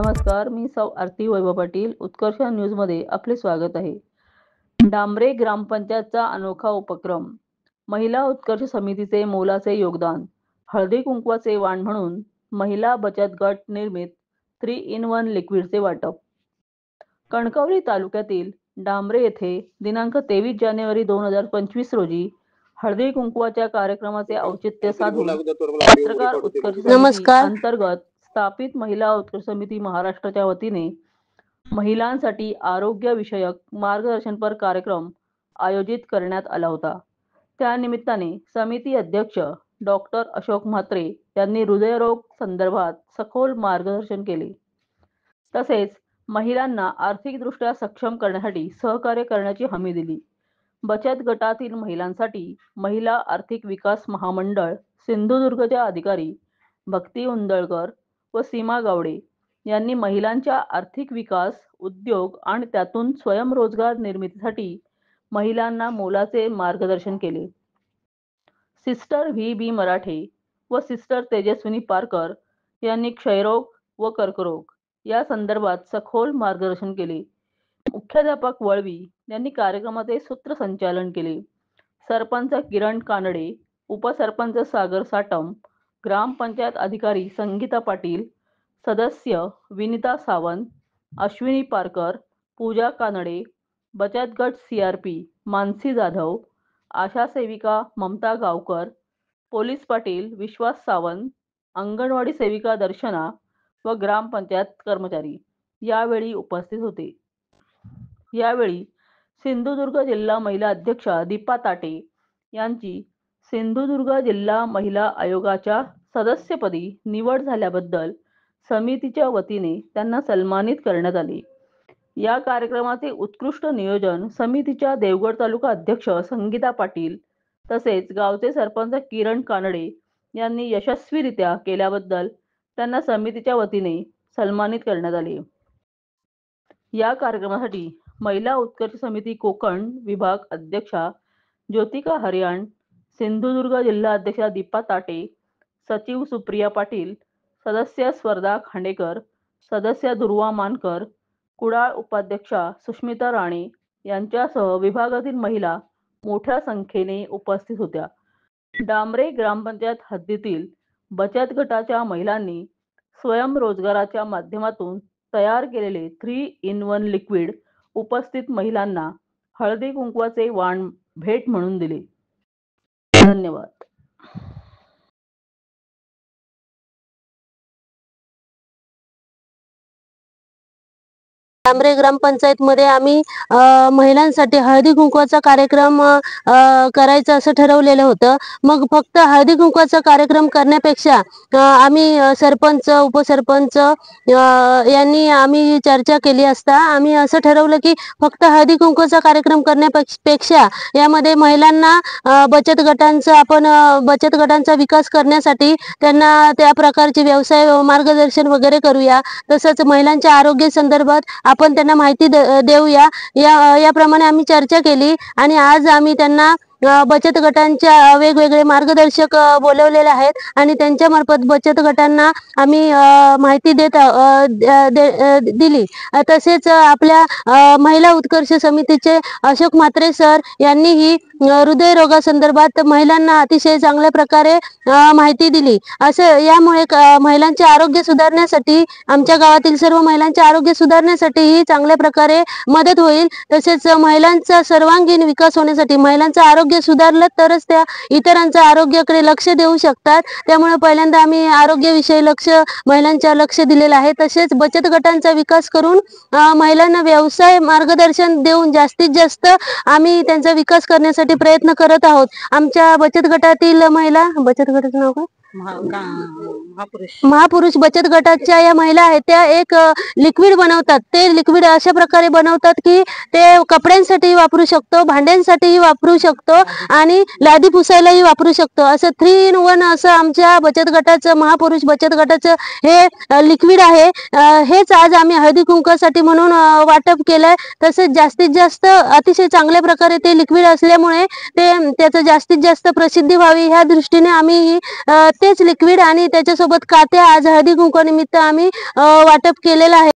नमस्कार, मी सौ आरती वैभव पाटील. उत्कर्ष न्यूजमध्ये आपले स्वागत आहे. डांबरे ग्रामपंचायतचा अनोखा उपक्रम. महिला उत्कर्ष समितीचे मोलाचे योगदान. हळदी कुंकवाचे वाण म्हणून महिला बचत गट निर्मित 3-in-1 लिक्विडचे वाटप. कणकवली तालुक्यातील डांबरे येथे दिनांक 23 जानेवारी 2025 रोजी हळदी कुंकवाच्या कार्यक्रमाचे औचित्य साधून पत्रकार उत्कर्ष समिती अंतर्गत स्थापित महिला उत्कर्ष समिती महाराष्ट्राच्या वतीने महिलांसाठी आरोग्य विषयक मार्गदर्शनपर कार्यक्रम आयोजित करण्यात आला होता. त्या निमित्ताने समिती अध्यक्ष डॉक्टर अशोक म्हात्रे यांनी हृदयरोग संदर्भात सखोल मार्गदर्शन केले. तसेच महिलांना आर्थिकदृष्ट्या सक्षम करण्यासाठी सहकार्य करण्याची हमी दिली. बचत गटातील महिलांसाठी महिला आर्थिक विकास महामंडळ सिंधुदुर्गच्या अधिकारी भक्ती उंदळकर व सीमा गावडे यांनी महिलांच्या आर्थिक विकास, उद्योग आणि त्यातून स्वयंरोजगार निर्मितीसाठी महिलांना मोलाचे मार्गदर्शन केले. सिस्टर व्ही.बी. मराठे व सिस्टर तेजस्विनी पारकर यांनी क्षयरोग व कर्करोग या संदर्भात सखोल मार्गदर्शन केले. मुख्याध्यापक वळवी यांनी कार्यक्रमाचे सूत्रसंचालन केले. सरपंच किरण कानडे, उपसरपंच सागर साटम, ग्रामपंचायत अधिकारी संगीता पाटील, सदस्य विनिता सावंत, अश्विनी पारकर, पूजा कानडे, बचत गट CRP मानसी जाधव, आशा सेविका ममता गावकर, पोलीस पाटील विश्वास सावंत, अंगणवाडी सेविका दर्शना व ग्रामपंचायत कर्मचारी यावेळी उपस्थित होते. यावेळी सिंधुदुर्ग जिल्हा महिला अध्यक्षा दीपा ताटे यांची सिंधुदुर्ग जिल्हा महिला आयोगाच्या सदस्यपदी निवड झाल्याबद्दल समितीच्या वतीने त्यांना सन्मानित करण्यात आले. या कार्यक्रमाचे उत्कृष्ट नियोजन समितीच्या देवगड तालुका अध्यक्ष संगीता पाटील तसेच गावचे सरपंच किरण कानडे यांनी यशस्वीरित्या केल्याबद्दल त्यांना समितीच्या वतीने सन्मानित करण्यात आले. या कार्यक्रमासाठी महिला उत्कर्ष समिती कोकण विभाग अध्यक्षा ज्योतिका हरियाण, सिंधुदुर्ग जिल्हा अध्यक्षा दीपा ताटे, सचिव सुप्रिया पाटील, सदस्य स्वर्धा खांडेकर, सदस्य दुर्वा मानकर, कुडाळ उपाध्यक्षा सुष्मिता राणे यांच्यासह विभागातील महिला मोठ्या संख्येने उपस्थित होत्या. डांबरे ग्रामपंचायत हद्दीतील बचत गटाच्या महिलांनी स्वयंरोजगाराच्या माध्यमातून तयार केलेले 3-in-1 लिक्विड उपस्थित महिलांना हळदी कुंकवाचे वाण भेट म्हणून दिले. धन्यवाद. डांबरे ग्रामपंचायत मध्ये आम्ही महिलांसाठी हळदी कुंकवाचा कार्यक्रम करायचं असं ठरवलेलं होतं. मग फक्त हळदी कुंकवाचा कार्यक्रम करण्यापेक्षा आम्ही सरपंच उपसरपंच यांनी आम्ही चर्चा केली असता आम्ही असं ठरवलं की फक्त हळदी कुंकवाचा कार्यक्रम करण्यापेक्षा यामध्ये महिलांना बचत गटांचा विकास करण्यासाठी त्यांना त्या प्रकारचे व्यवसाय मार्गदर्शन वगैरे करूया. तसंच महिलांच्या आरोग्य संदर्भात आपण त्यांना माहिती देऊया याप्रमाणे आम्ही चर्चा केली आणि आज आम्ही त्यांना बचत गटांच्या वेगवेगळे मार्गदर्शक बोलवलेले आहेत आणि त्यांच्या मार्फत बचत गटांना आम्ही माहिती दिली. तसेच आपल्या महिला उत्कर्ष समितीचे अशोक म्हात्रे सर यांनीही हृदयरोगासंदर्भात महिलांना अतिशय चांगल्या प्रकारे माहिती दिली. असं यामुळे महिलांचे आरोग्य सुधारण्यासाठी आमच्या गावातील सर्व महिलांचे आरोग्य सुधारण्यासाठीही चांगल्या प्रकारे मदत होईल. तसेच महिलांचा सर्वांगीण विकास होण्यासाठी महिलांचं आरोग्य सुधारलं तरच त्या इतरांच्या आरोग्याकडे लक्ष देऊ शकतात. त्यामुळे पहिल्यांदा आम्ही आरोग्याविषयी महिलांच्या लक्ष दिलेलं आहे. तसेच बचत गटांचा विकास करून महिलांना व्यवसाय मार्गदर्शन देऊन जास्तीत जास्त आम्ही त्यांचा विकास करण्यासाठी प्रयत्न करत आहोत. आमच्या बचत गटातील महिला बचत गटाचं नाव काय महापुरुष बचत गटाच्या या महिला आहेत त्या एक लिक्विड बनवतात. ते लिक्विड अशा प्रकारे बनवतात की ते कपड्यांसाठी वापरू शकतो, भांड्यांसाठी वापरू शकतो आणि लादी पुसायलाही वापरू शकतो. असं 3-in-1 असं आमच्या बचत गटाचं महापुरुष बचत गटाचं हे लिक्विड आहे. हेच आज आम्ही हळदी कुंकवासाठी म्हणून वाटप केलंय. तसेच जास्तीत जास्त अतिशय चांगल्या प्रकारे ते लिक्विड असल्यामुळे त्याचं जास्तीत जास्त प्रसिद्धी व्हावी ह्या दृष्टीने आम्ही तेच लिक्विड आणि त्याच्यासोबत कात्या आज हळदी कुंकवानिमित्त आम्ही वाटप केलेलं आहे.